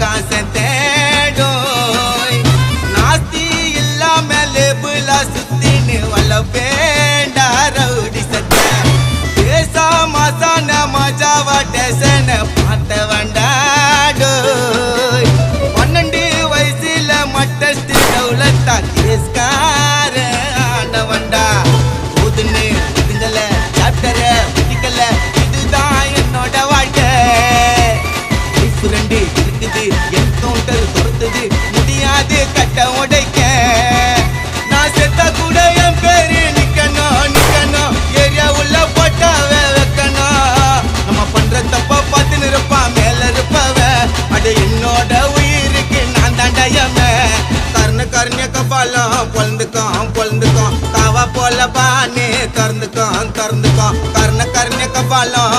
அவகாசம் தேடும் நாஸ்தி இல்லாம லேபுலா சுத்தின்னு வளப்பேண்டா ரவுடி சட்ட பேசா மாசான மஜாவா டேசன பார்த்த வண்டாடோ 12 வயசுல மட்டஸ்ட் டவுலத்தா கேஸ்கார ஆண்டவண்டா புதுன்னு இதுங்கள சாப்டர பிடிக்கல இதுதான் என்னோட வாழ்க்கை ரெண்டு இருக்குது என்கவுண்டர் துரத்துது முடியாது கட்ட உடைக்க நான் செத்தா கூட என் பேரு நிக்கணும் ஏரியா உள்ள போட்டாவ வைக்கணும் நம்ம பண்ற தப்ப பார்த்து இருப்பான் மேல இருப்பவ அது என்னோட உயிருக்கு நான் தாண்டயம கர்ண கபாலம் பொழுந்துக்கும் காவா போல பானே கறந்துக்கும் கர்ண கபாலம்